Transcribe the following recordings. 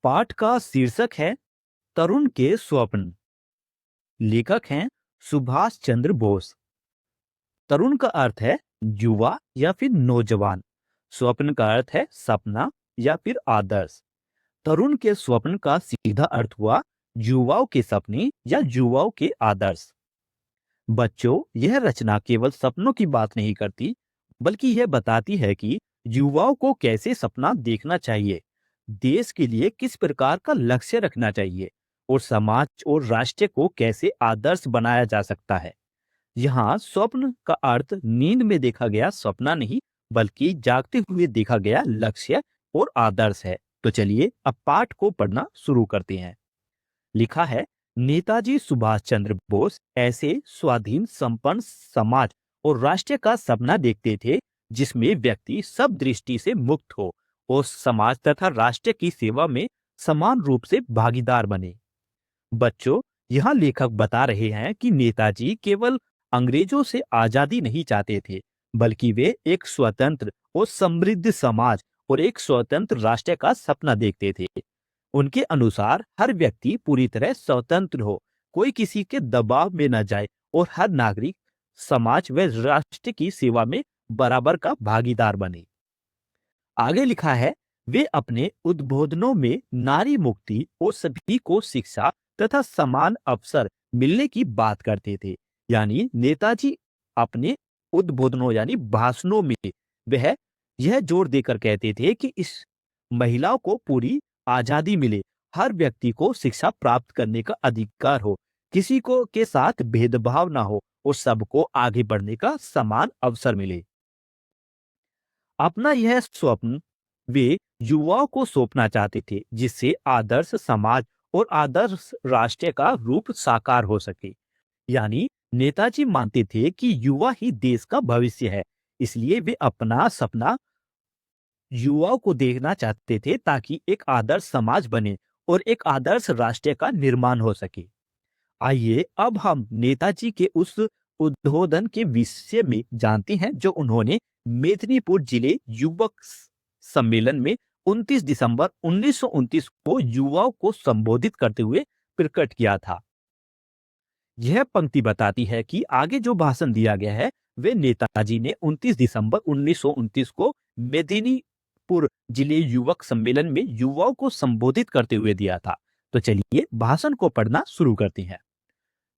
पाठ का शीर्षक है तरुण के स्वप्न। लेखक हैं सुभाष चंद्र बोस। तरुण का अर्थ है युवा या फिर नौजवान। स्वप्न का अर्थ है सपना या फिर आदर्श। तरुण के स्वप्न का सीधा अर्थ हुआ युवाओं के सपने या युवाओं के आदर्श। बच्चों, यह रचना केवल सपनों की बात नहीं करती, बल्कि यह बताती है कि युवाओं को कैसे सपना देखना चाहिए, देश के लिए किस प्रकार का लक्ष्य रखना चाहिए और समाज और राष्ट्र को कैसे आदर्श बनाया जा सकता है। यहाँ स्वप्न का अर्थ नींद में देखा गया सपना नहीं, बल्कि जागते हुए देखा गया लक्ष्य और आदर्श है। तो चलिए अब पाठ को पढ़ना शुरू करते हैं। लिखा है, नेताजी सुभाष चंद्र बोस ऐसे स्वाधीन संपन्न समाज और राष्ट्र का सपना देखते थे जिसमें व्यक्ति सब दृष्टि से मुक्त हो और समाज तथा राष्ट्र की सेवा में समान रूप से भागीदार बने। बच्चों, यहाँ लेखक बता रहे हैं कि नेताजी केवल अंग्रेजों से आजादी नहीं चाहते थे, बल्कि वे एक स्वतंत्र और समृद्ध समाज और एक स्वतंत्र राष्ट्र का सपना देखते थे। उनके अनुसार हर व्यक्ति पूरी तरह स्वतंत्र हो, कोई किसी के दबाव में न जाए और हर नागरिक समाज व राष्ट्र की सेवा में बराबर का भागीदार बने। आगे लिखा है, वे अपने उद्बोधनों में नारी मुक्ति और सभी को शिक्षा तथा समान अवसर मिलने की बात करते थे। यानी नेताजी अपने उद्बोधनों यानी भाषणों में वह यह जोर देकर कहते थे कि इस महिलाओं को पूरी आजादी मिले, हर व्यक्ति को शिक्षा प्राप्त करने का अधिकार हो, किसी को के साथ भेदभाव ना हो और सबको आगे बढ़ने का समान अवसर मिले। अपना यह स्वप्न वे युवाओं को सौंपना चाहते थे, जिससे आदर्श समाज और आदर्श राष्ट्र का रूप साकार हो सके। यानी नेताजी मानते थे कि युवा ही देश का भविष्य है, इसलिए वे अपना सपना युवाओं को देखना चाहते थे ताकि एक आदर्श समाज बने और एक आदर्श राष्ट्र का निर्माण हो सके। आइए अब हम नेताजी के उस उद्बोधन के विषय में जानते हैं जो उन्होंने मेदिनीपुर जिले युवक सम्मेलन में 29 दिसंबर 1929 को युवाओं को संबोधित करते हुए प्रकट किया था। यह पंक्ति बताती है कि आगे जो भाषण दिया गया है वे नेताजी ने 29 दिसंबर 1929 को मेदिनीपुर जिले युवक सम्मेलन में युवाओं को संबोधित करते हुए दिया था। तो चलिए भाषण को पढ़ना शुरू करते हैं।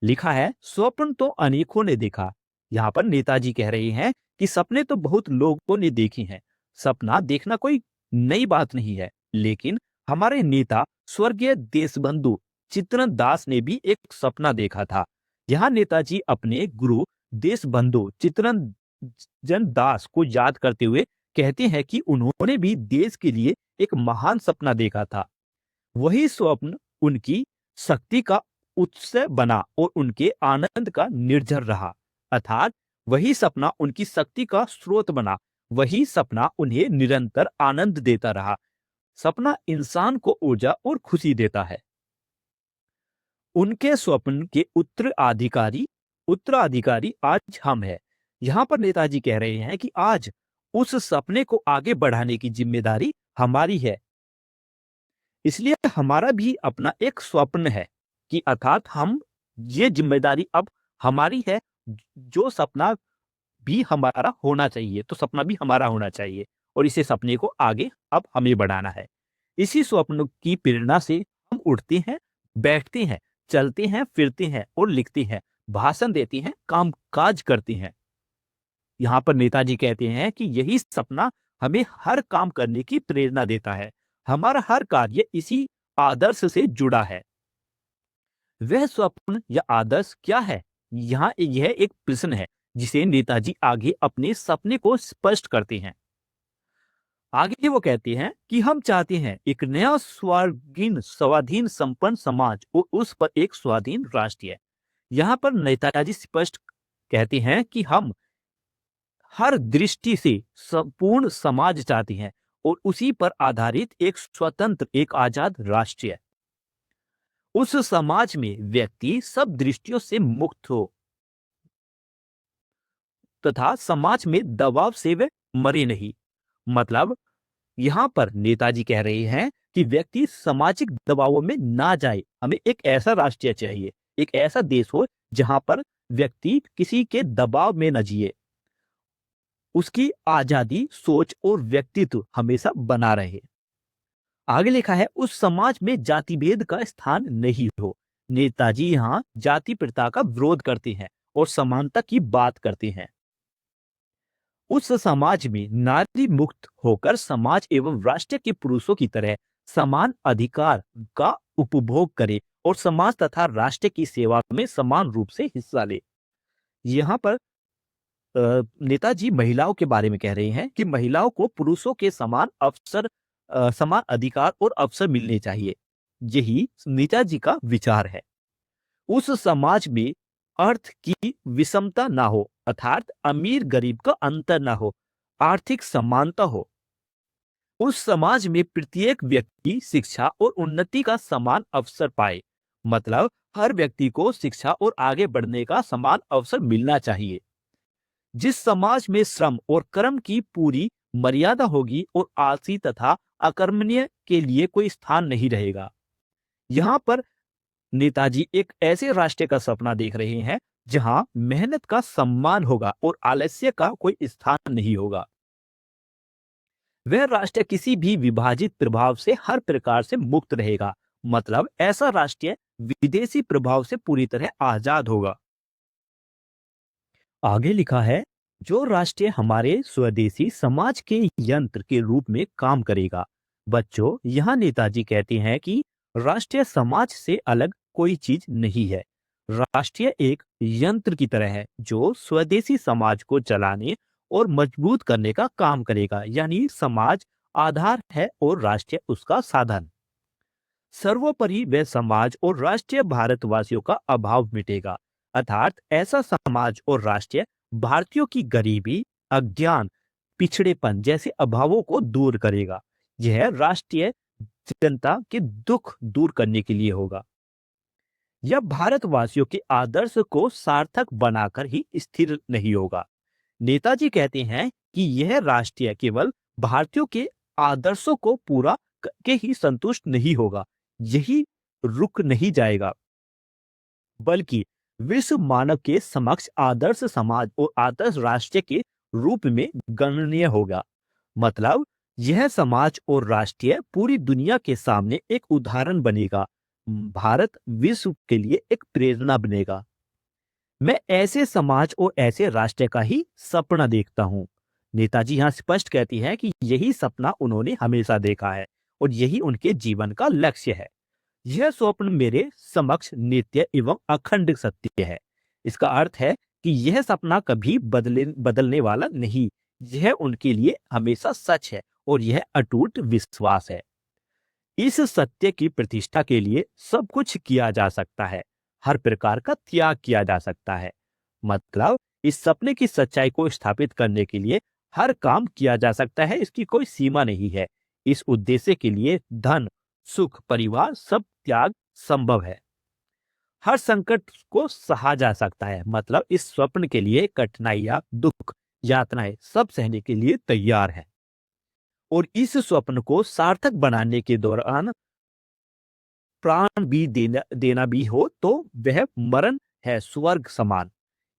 लिखा है, स्वप्न तो अनेकों ने देखा। यहाँ पर नेताजी कह रहे हैं कि सपने तो बहुत लोगों ने देखे हैं। सपना देखना कोई नई बात नहीं है, लेकिन हमारे नेता स्वर्गीय देशबंधु चित्तरंजन दास ने भी एक सपना देखा था। यहाँ नेताजी अपने गुरु देशबंधु चित्तरंजन दास को याद करते हुए कहते हैं कि उन्होंने भी देश के लिए एक महान सपना देखा था। वही स्वप्न उनकी शक्ति का उत्सव बना और उनके आनंद का निर्झर रहा। अर्थात वही सपना उनकी शक्ति का स्रोत बना, वही सपना उन्हें निरंतर आनंद देता रहा। सपना इंसान को ऊर्जा और खुशी देता है। उनके स्वप्न के उत्तराधिकारी आज हम हैं। यहाँ पर नेताजी कह रहे हैं कि आज उस सपने को आगे बढ़ाने की जिम्मेदारी हमारी है। इसलिए हमारा भी अपना एक स्वप्न है कि अर्थात हम ये जिम्मेदारी अब हमारी है। जो सपना भी हमारा होना चाहिए, तो सपना भी हमारा होना चाहिए और इसे सपने को आगे अब हमें बढ़ाना है। इसी स्वप्न की प्रेरणा से हम उठते हैं, बैठते हैं, चलते हैं, फिरते हैं और लिखते हैं, भाषण देते हैं, काम काज करते हैं। यहाँ पर नेताजी कहते हैं कि यही सपना हमें हर काम करने की प्रेरणा देता है। हमारा हर कार्य इसी आदर्श से जुड़ा है। वह स्वप्न या आदर्श क्या है? यहाँ यह एक प्रश्न है जिसे नेताजी आगे अपने सपने को स्पष्ट करते हैं। आगे वो कहते हैं कि हम चाहते हैं एक नया स्वाधीन संपन्न समाज और उस पर एक स्वाधीन राष्ट्र। यहाँ पर नेताजी स्पष्ट कहते हैं कि हम हर दृष्टि से संपूर्ण समाज चाहते हैं और उसी पर आधारित एक स्वतंत्र, एक आजाद राष्ट्र है। उस समाज में व्यक्ति सब दृष्टियों से मुक्त हो तथा समाज में दबाव से वे मरे नहीं। मतलब यहाँ पर नेताजी कह रहे हैं कि व्यक्ति सामाजिक दबावों में ना जाए। हमें एक ऐसा राष्ट्र चाहिए, एक ऐसा देश हो जहां पर व्यक्ति किसी के दबाव में न जिए, उसकी आजादी, सोच और व्यक्तित्व हमेशा बना रहे। आगे लिखा है, उस समाज में जाति भेद का स्थान नहीं हो। नेताजी यहाँ जाति प्रथा का विरोध करते हैं और समानता की बात करते हैं। उस समाज में नारी मुक्त होकर समाज एवं राष्ट्र के पुरुषों की तरह समान अधिकार का उपभोग करे और समाज तथा राष्ट्र की सेवा में समान रूप से हिस्सा ले। यहाँ पर नेताजी महिलाओं के बारे में कह रहे हैं कि महिलाओं को पुरुषों के समान अवसर, समान अधिकार और अवसर मिलने चाहिए। यही नेताजी का विचार है। उस समाज में अर्थ की विषमता ना हो, अर्थात अमीर गरीब का अंतर ना हो, आर्थिक समानता हो। उस समाज में प्रत्येक व्यक्ति शिक्षा और उन्नति का समान अवसर पाए, मतलब हर व्यक्ति को शिक्षा और आगे बढ़ने का समान अवसर मिलना चाहिए। जिस समाज में श्रम और कर्म की पूरी मर्यादा होगी और आलसी तथा अकर्मण्य के लिए कोई स्थान नहीं रहेगा। यहाँ पर नेताजी एक ऐसे राष्ट्र का सपना देख रहे हैं जहां मेहनत का सम्मान होगा और आलस्य का कोई स्थान नहीं होगा। वह राष्ट्र किसी भी विभाजित प्रभाव से हर प्रकार से मुक्त रहेगा, मतलब ऐसा राष्ट्र विदेशी प्रभाव से पूरी तरह आजाद होगा। आगे लिखा है, जो राष्ट्र हमारे स्वदेशी समाज के यंत्र के रूप में काम करेगा। बच्चों, यहाँ नेताजी कहते हैं कि राष्ट्रीय समाज से अलग कोई चीज नहीं है। राष्ट्रीय एक यंत्र की तरह है जो स्वदेशी समाज को चलाने और मजबूत करने का काम करेगा, यानी समाज आधार है और राष्ट्र उसका साधन। सर्वोपरि वह समाज और राष्ट्रीय भारतवासियों का अभाव मिटेगा, अर्थात ऐसा समाज और राष्ट्र भारतीयों की गरीबी, अज्ञान, पिछड़ेपन जैसे अभावों को दूर करेगा। यह राष्ट्रीय जनता के दुख दूर करने के लिए होगा। यह भारतवासियों के आदर्श को सार्थक बनाकर ही स्थिर नहीं होगा। नेताजी कहते हैं कि यह राष्ट्रीय केवल भारतीयों के आदर्शों को पूरा करके ही संतुष्ट नहीं होगा, यही रुक नहीं जाएगा, बल्कि विश्व मानव के समक्ष आदर्श समाज और आदर्श राष्ट्र के रूप में गणनीय होगा। मतलब यह समाज और राष्ट्र पूरी दुनिया के सामने एक उदाहरण बनेगा। भारत विश्व के लिए एक प्रेरणा बनेगा। मैं ऐसे समाज और ऐसे राष्ट्र का ही सपना देखता हूँ। नेताजी यहाँ स्पष्ट कहती हैं कि यही सपना उन्होंने हमेशा देखा है और यही उनके जीवन का लक्ष्य है। यह स्वप्न मेरे समक्ष नित्य एवं अखंड सत्य है। इसका अर्थ है कि यह सपना कभी बदलने वाला नहीं, यह उनके लिए हमेशा सच है और यह अटूट विश्वास है। इस सत्य की प्रतिष्ठा के लिए सब कुछ किया जा सकता है, हर प्रकार का त्याग किया जा सकता है। मतलब इस सपने की सच्चाई को स्थापित करने के लिए हर काम किया जा सकता है, इसकी कोई सीमा नहीं है। इस उद्देश्य के लिए धन, सुख, परिवार सब त्याग संभव है। हर संकट को सहा जा सकता है, मतलब इस स्वप्न के लिए कठिनाइयां, दुख, यातनाएं सब सहने के लिए तैयार है। और इस स्वप्न को सार्थक बनाने के दौरान प्राण भी देना भी हो तो वह मरण है स्वर्ग समान।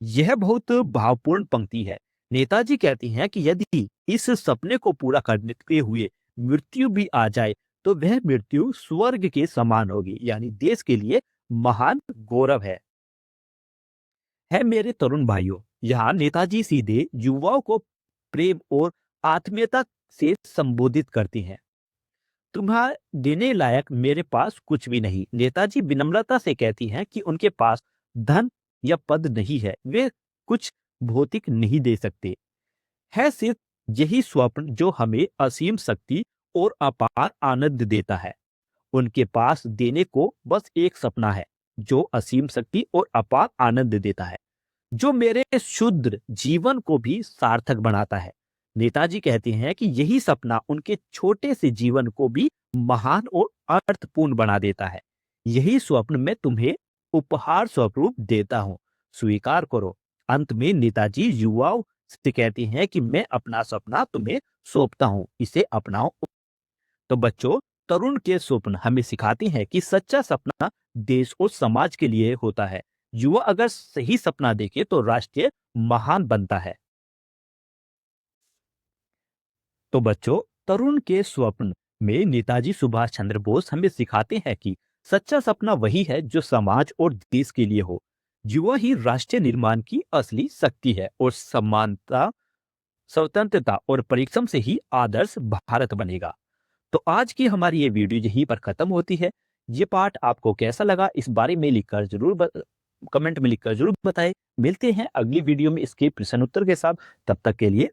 यह बहुत भावपूर्ण पंक्ति है। नेताजी कहती हैं कि यदि इस सपने को पूरा करते हुए मृत्यु भी आ जाए तो वह मृत्यु स्वर्ग के समान होगी, यानी देश के लिए महान गौरव है मेरे तरुण भाइयों। यहाँ नेताजी सीधे युवाओं को प्रेम और आत्मीयता से संबोधित करती हैं। तुम्हारे देने लायक मेरे पास कुछ भी नहीं। नेताजी विनम्रता से कहती हैं कि उनके पास धन या पद नहीं है, वे कुछ भौतिक नहीं दे सकते। है सिर्फ यही स्वप्न जो हमें असीम शक्ति और अपार आनंद देता है। उनके पास देने को बस एक सपना है जो असीम शक्ति और अपार आनंद देता है, जो मेरे शुद्र जीवन को भी सार्थक बनाता है। नेताजी कहते हैं कि यही सपना उनके छोटे से जीवन को भी महान और अर्थपूर्ण बना देता है। यही स्वप्न मैं तुम्हें उपहार स्वरूप देता हूँ, स्वीकार करो। अंत में नेताजी युवाओं कहती हैं कि मैं अपना सपना तुम्हें सौंपता हूँ, इसे अपनाओ। तो बच्चों, तरुण के स्वप्न हमें सिखाती हैं कि सच्चा सपना देश और समाज के लिए होता है। युवा अगर सही सपना देखे तो राष्ट्र महान बनता है। तो बच्चों, तरुण के स्वप्न में नेताजी सुभाष चंद्र बोस हमें सिखाते हैं कि सच्चा सपना वही है जो समाज और देश के लिए हो। युवा ही राष्ट्र निर्माण की असली शक्ति है और समानता, स्वतंत्रता और परिश्रम से ही आदर्श भारत बनेगा। तो आज की हमारी ये वीडियो यहीं पर खत्म होती है। ये पार्ट आपको कैसा लगा इस बारे में लिखकर कमेंट में लिखकर जरूर बताएं। मिलते हैं अगली वीडियो में इसके प्रश्न उत्तर के साथ। तब तक के लिए